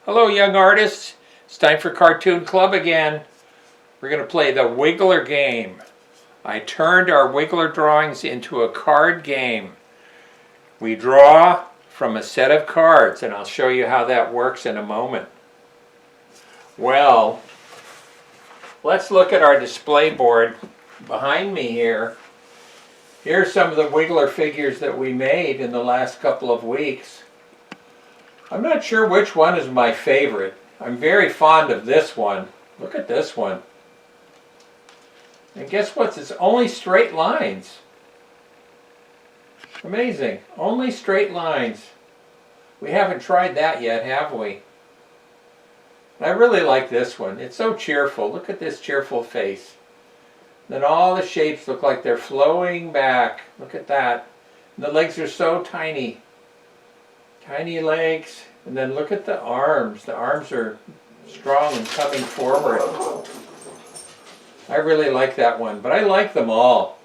Hello, young artists. It's time for Cartoon Club again. We're going to play the Wiggler game. I turned our Wiggler drawings into a card game. We draw from a set of cards, and I'll show you how that works in a moment. Well, let's look at our display board behind me here. Here's some of the Wiggler figures that we made in the last couple of weeks. I'm not sure which one is my favorite. I'm very fond of this one. Look at this one. And guess what? It's only straight lines. Amazing. Only straight lines. We haven't tried that yet, have we? I really like this one. It's so cheerful. Look at this cheerful face. Then all the shapes look like they're flowing back. Look at that. And the legs are so tiny. Tiny legs. And then look at the arms. The arms are strong and coming forward. I really like that one, but I like them all.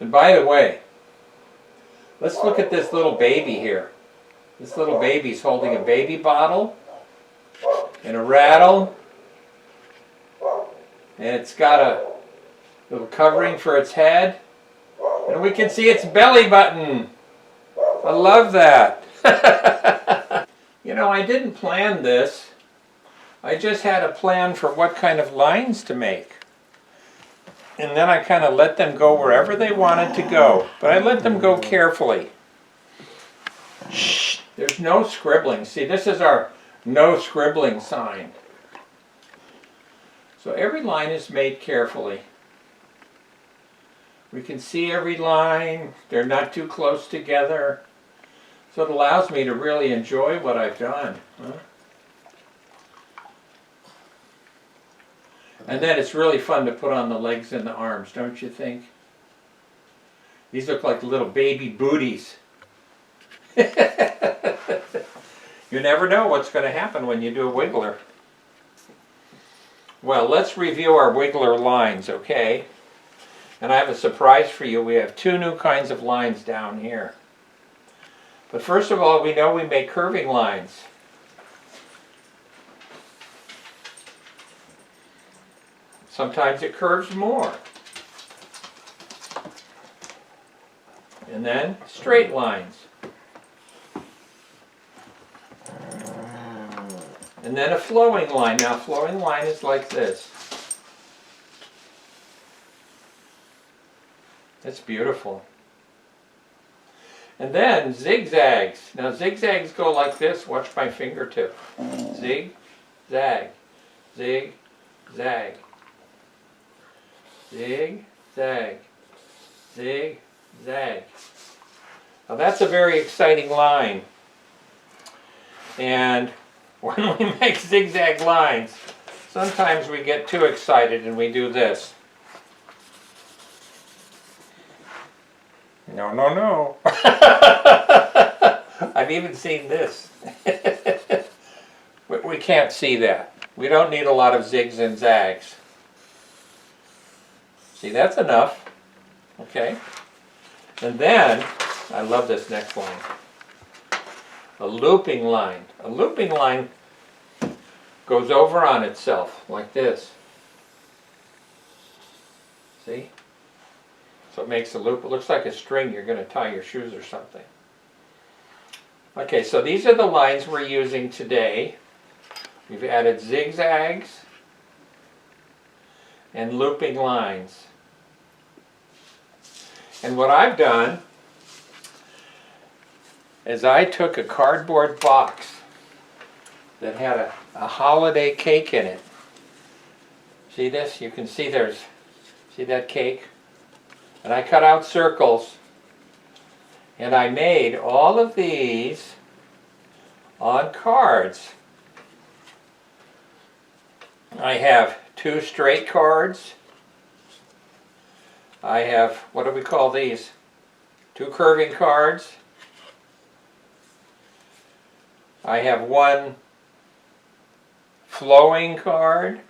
And by the way, let's look at this little baby here. This little baby's holding a baby bottle and a rattle. And it's got a little covering for its head. And we can see its belly button. I love that. You know, I didn't plan this. I just had a plan for what kind of lines to make. And then I kind of let them go wherever they wanted to go. But I let them go carefully. Shh, there's no scribbling. See, this is our no scribbling sign. So every line is made carefully. We can see every line. They're not too close together. So it allows me to really enjoy what I've done. Huh? And then it's really fun to put on the legs and the arms, don't you think? These look like little baby booties. You never know what's going to happen when you do a Wiggler. Well, let's review our Wiggler lines, okay? And I have a surprise for you. We have two new kinds of lines down here. But first of all, we know we make curving lines. Sometimes it curves more. And then straight lines. And then a flowing line. Now, a flowing line is like this. That's beautiful. And then zigzags. Now zigzags go like this. Watch my fingertip. Zig, zag, zig, zag, zig, zag, zig, zag. Now that's a very exciting line. And when we make zigzag lines, sometimes we get too excited and we do this. No, no, no. I've even seen this. We can't see that. We don't need a lot of zigs and zags. See, that's enough. Okay. And then, I love this next line. A looping line. A looping line goes over on itself, like this. See? So it makes a loop. It looks like a string you're going to tie your shoes or something. Okay, so these are the lines we're using today. We've added zigzags and looping lines. And what I've done is I took a cardboard box that had a holiday cake in it. See this? You can see see that cake? And I cut out circles, and I made all of these on cards. I have two straight cards. I have, what do we call these? Two curving cards. I have one flowing card.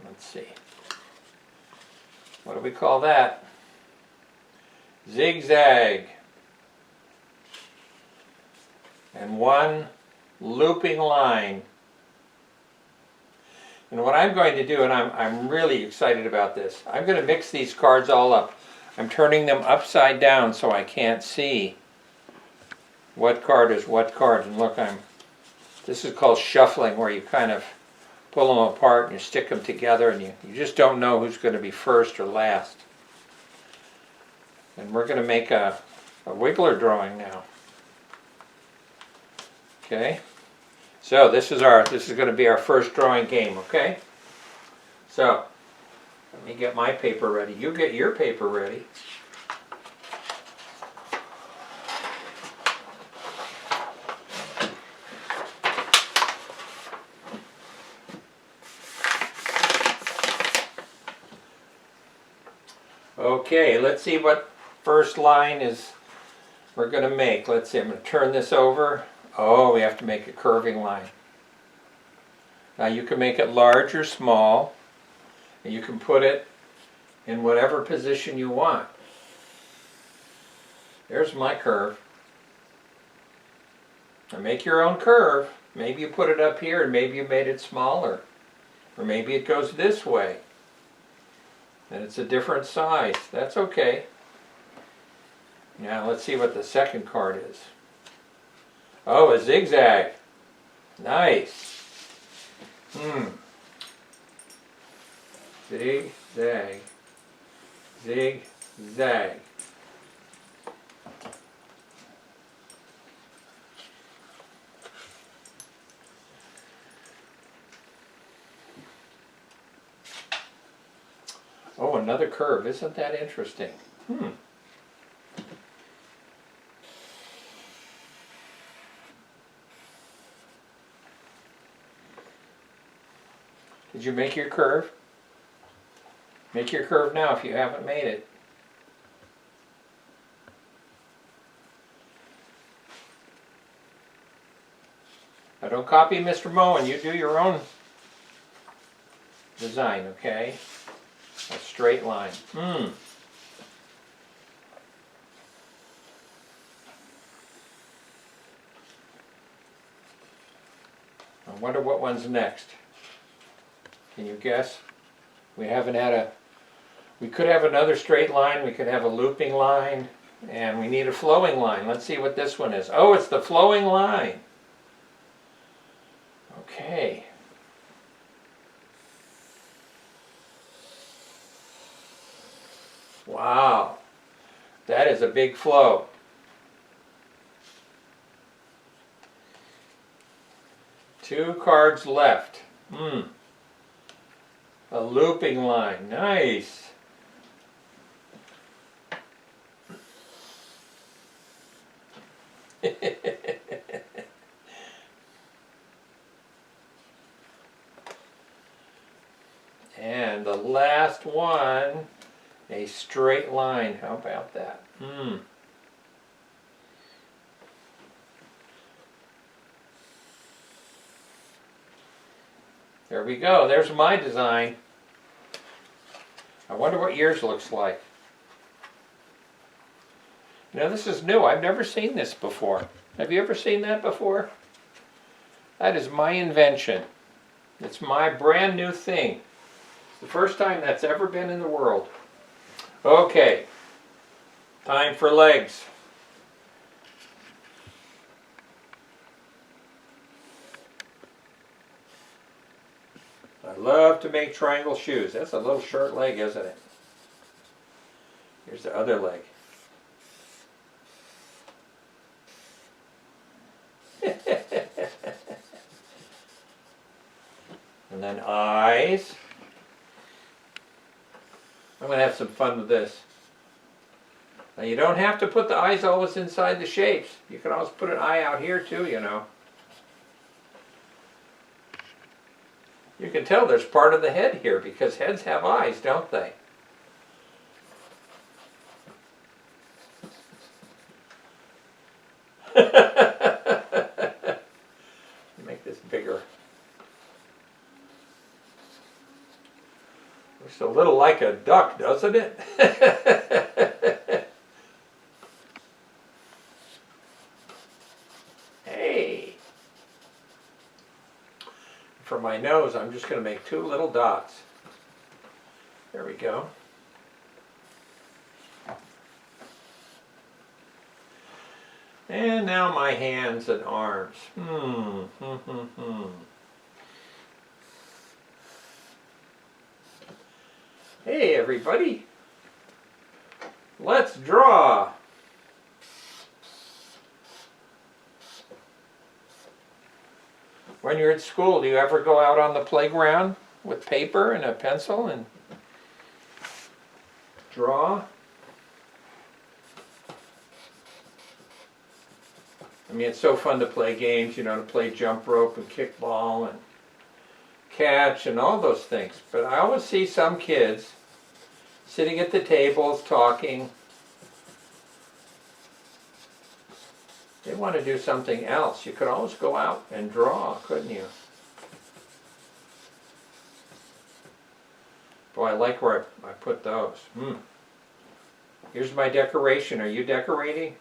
Let's see. What do we call that? Zigzag. and one looping line. And what I'm going to do, and I'm really excited about this, I'm going to mix these cards all up. I'm turning them upside down so I can't see what card is what card. And look, this is called shuffling, where you kind of pull them apart and you stick them together, and you just don't know who's going to be first or last. And we're going to make a wiggler drawing now. Okay, so this is going to be our first drawing game. Okay, so let me get my paper ready. You get your paper ready. Okay, let's see what first line is we're going to make. Let's see, I'm going to turn this over. Oh, we have to make a curving line. Now you can make it large or small, and you can put it in whatever position you want. There's my curve. Now make your own curve. Maybe you put it up here and maybe you made it smaller. Or maybe it goes this way and it's a different size. That's okay. Now let's see what the second card is. Oh, a zigzag. Nice. Zigzag. Zigzag. Oh, another curve. Isn't that interesting? Did you make your curve? Make your curve now if you haven't made it. Now don't copy Mr. Moen. You do your own design, okay? A straight line. I wonder what one's next. Can you guess? We haven't had we could have another straight line, we could have a looping line, and we need a flowing line. Let's see what this one is. Oh, it's the flowing line. Okay. Wow, that is a big flow. Two cards left. A looping line. Nice. And the last one, a straight line. How about that? There we go. There's my design. I wonder what yours looks like. You know, this is new. I've never seen this before. Have you ever seen that before? That is my invention. It's my brand new thing. It's the first time that's ever been in the world. Okay. Time for legs. I love to make triangle shoes. That's a little short leg, isn't it? Here's the other leg. And then eyes. I'm going to have some fun with this. Now you don't have to put the eyes always inside the shapes. You can always put an eye out here too, you know. You can tell there's part of the head here because heads have eyes, don't they? Make this bigger. Looks a little like a duck, doesn't it? Hey, for my nose, I'm just going to make 2 little dots. There we go. And now my hands and arms. Hey everybody, let's draw. When you're at school, do you ever go out on the playground with paper and a pencil and draw? I mean, it's so fun to play games, you know, to play jump rope and kickball and catch and all those things. But I always see some kids sitting at the tables talking. They want to do something else. You could always go out and draw, couldn't you? Boy, I like where I put those. Here's my decoration. Are you decorating?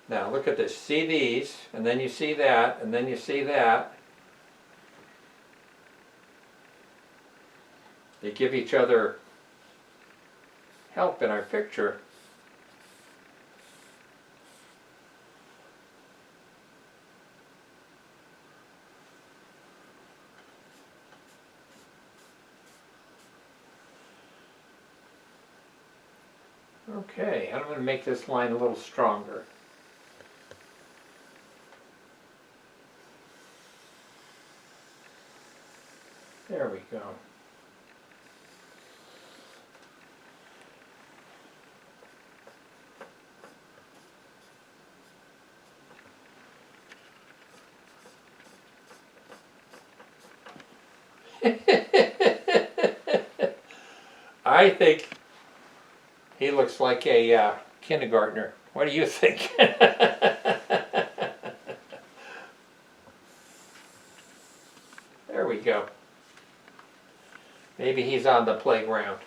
Now look at this. See these, and then you see that, and then you see that. They give each other help in our picture. Okay, I'm going to make this line a little stronger. There we go. I think he looks like a kindergartner. What do you think? There we go. Maybe he's on the playground.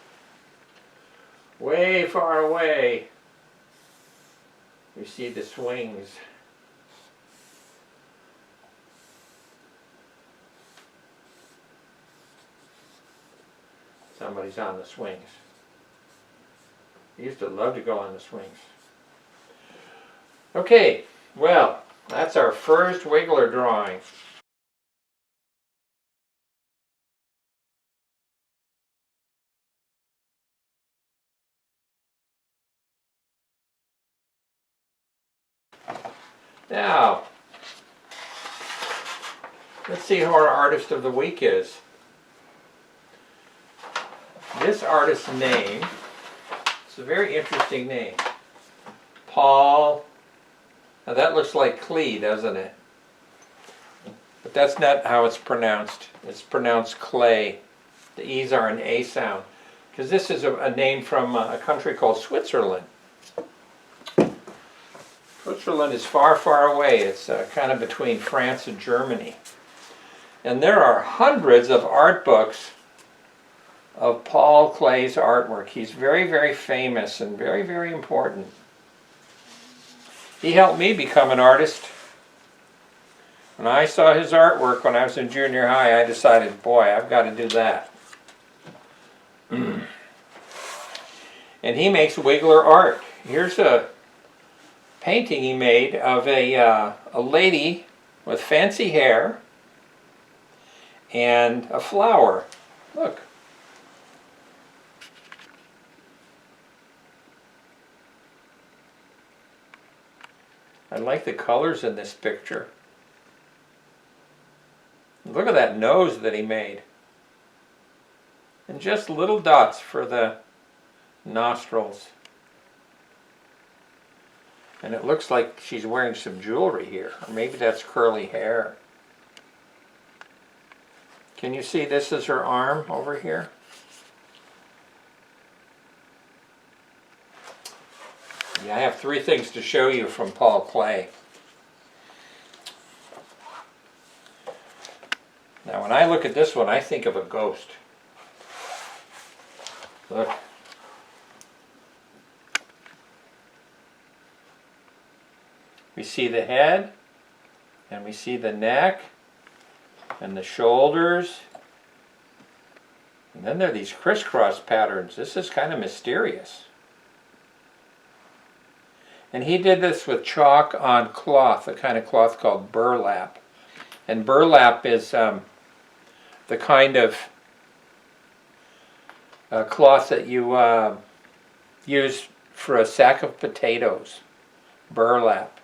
Way far away, you see the swings. Somebody's on the swings. I used to love to go on the swings. Okay, well, that's our first wiggler drawing. Now, let's see who our artist of the week is. This artist's name, it's a very interesting name. Paul, now that looks like Klee, doesn't it? But that's not how it's pronounced. It's pronounced Clay. The E's are an A sound. Because this is a name from a country called Switzerland. Switzerland is far, far away. It's kind of between France and Germany. And there are hundreds of art books of Paul Klee's artwork. He's very, very famous and very, very important. He helped me become an artist. When I saw his artwork when I was in junior high, I decided, boy, I've got to do that. And he makes wiggler art. Here's a painting he made of a lady with fancy hair and a flower. Look. I like the colors in this picture. Look at that nose that he made. And just little dots for the nostrils. And it looks like she's wearing some jewelry here. Or maybe that's curly hair. Can you see this is her arm over here? Yeah, I have 3 things to show you from Paul Klee. Now when I look at this one, I think of a ghost. Look. We see the head, and we see the neck, and the shoulders. And then there are these crisscross patterns. This is kind of mysterious. And he did this with chalk on cloth, a kind of cloth called burlap. And burlap is the kind of cloth that you use for a sack of potatoes. Burlap.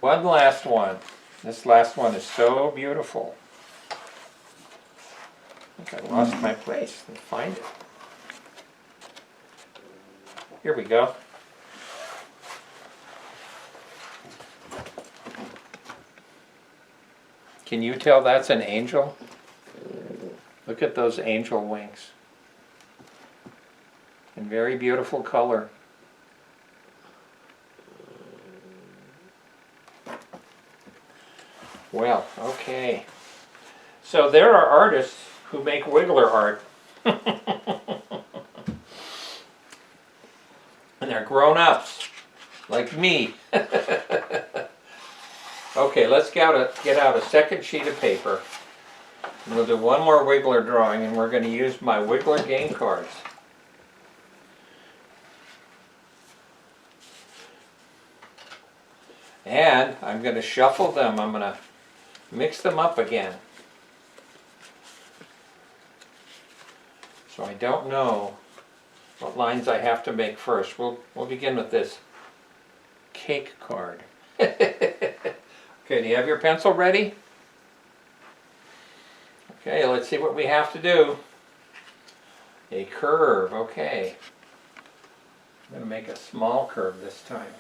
One last one. This last one is so beautiful. I think I lost my place. Let me find it. Here we go. Can you tell that's an angel? Look at those angel wings. In very beautiful color. Well, okay. So there are artists who make wiggler art. And they're grown-ups, like me. Okay, let's get out a second sheet of paper. And we'll do one more wiggler drawing, and we're going to use my wiggler game cards. And I'm going to shuffle them. I'm going to mix them up again. So I don't know what lines I have to make first. We'll begin with this cake card. Okay, do you have your pencil ready? Okay, let's see what we have to do. A curve, okay. I'm going to make a small curve this time.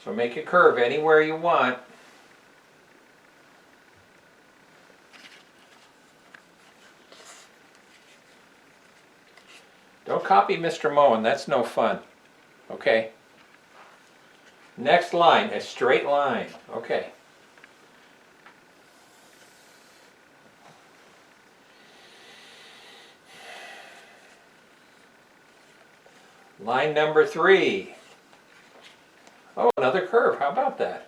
So make a curve anywhere you want. Don't copy Mr. Moen, that's no fun. Okay. Next line, a straight line. Okay. Line number 3. Oh, another curve. How about that?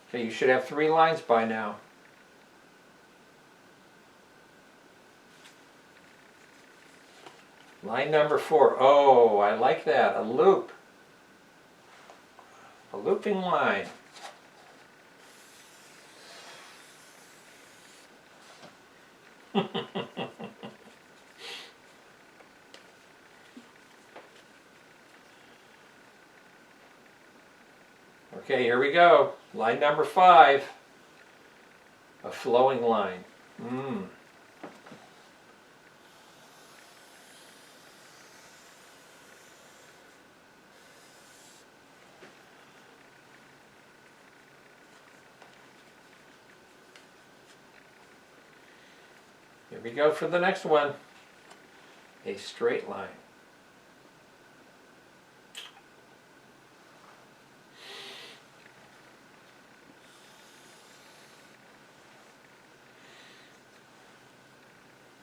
Okay, you should have 3 lines by now. Line number 4. Oh, I like that. A loop. A looping line. Okay, here we go. Line number 5. A flowing line. Here we go for the next one. A straight line.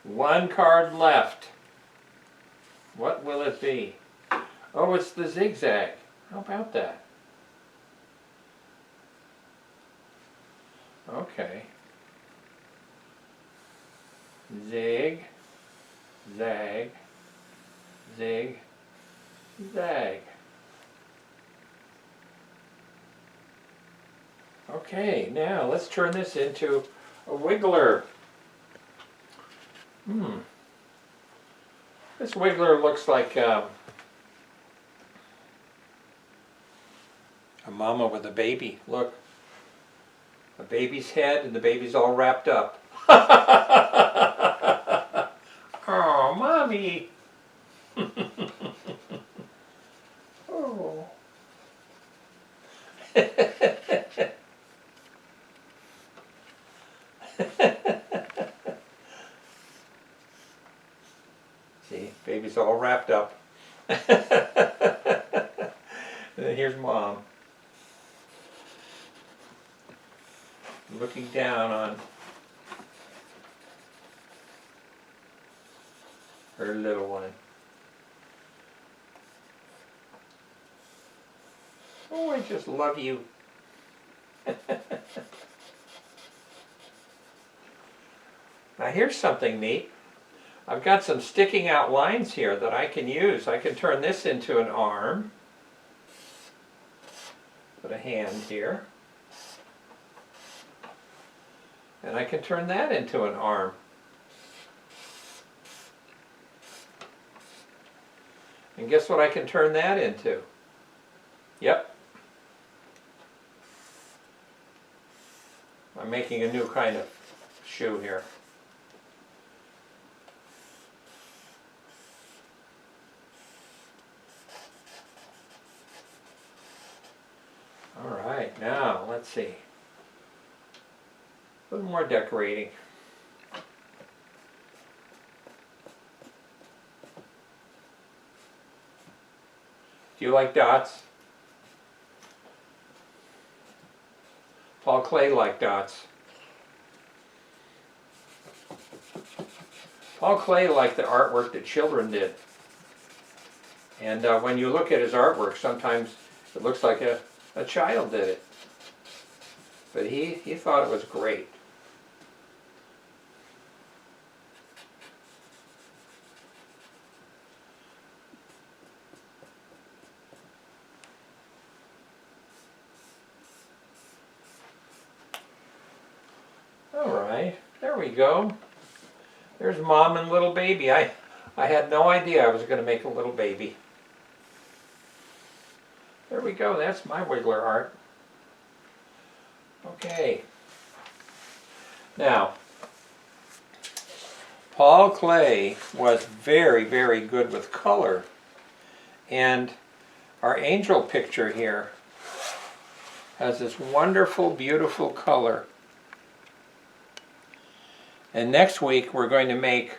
One card left. What will it be? Oh, it's the zigzag. How about that? Okay. Zig, zag, zig, zag. Okay, now let's turn this into a wiggler. This wiggler looks like a mama with a baby. Look, a baby's head and the baby's all wrapped up. Oh, mommy. Oh. See, baby's all wrapped up. And then here's mom. looking down on her little one. Oh, I just love you. Now here's something neat. I've got some sticking out lines here that I can use. I can turn this into an arm. Put a hand here. And I can turn that into an arm. And guess what I can turn that into? Yep. I'm making a new kind of shoe here. All right, now let's see. A little more decorating. Do you like dots? Paul Klee liked dots. Paul Klee liked the artwork that children did. And when you look at his artwork, sometimes it looks like a child did it. But he thought it was great. Alright, there we go. There's Mom and little baby. I had no idea I was going to make a little baby. There we go, that's my Wiggler art. Okay. Now, Paul Klee was very, very good with color. And our angel picture here has this wonderful, beautiful color. And next week we're going to make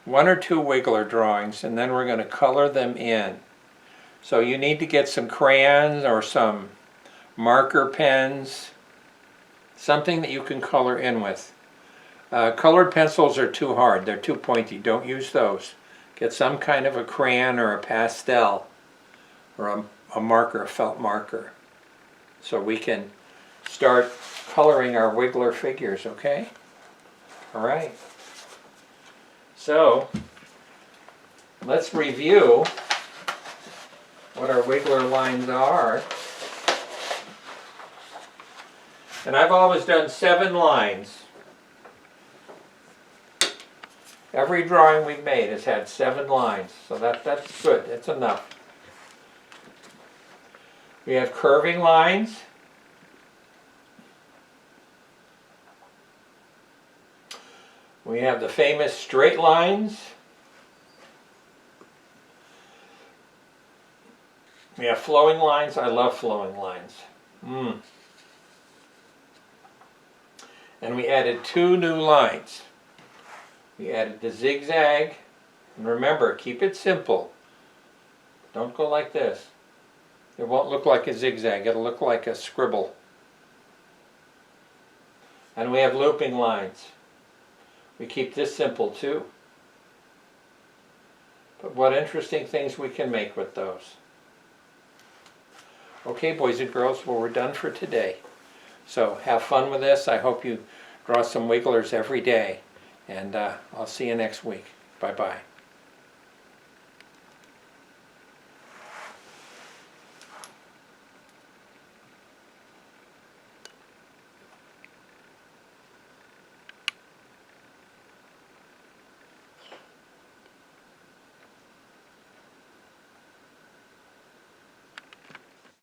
1 or 2 Wiggler drawings, and then we're going to color them in. So you need to get some crayons or some marker pens, something that you can color in with. Colored pencils are too hard, they're too pointy, don't use those. Get some kind of a crayon or a pastel or a marker, a felt marker, so we can start coloring our Wiggler figures, okay? All right. So, let's review what our Wiggler lines are. And I've always done 7 lines. Every drawing we've made has had 7 lines, so that's good, that's enough. We have curving lines. We have the famous straight lines. We have flowing lines. I love flowing lines. And we added 2 new lines. We added the zigzag. And remember, keep it simple. Don't go like this. It won't look like a zigzag. It'll look like a scribble. And we have looping lines. We keep this simple too. But what interesting things we can make with those. Okay, boys and girls, well, we're done for today. So have fun with this. I hope you draw some Wigglers every day. And I'll see you next week. Bye-bye.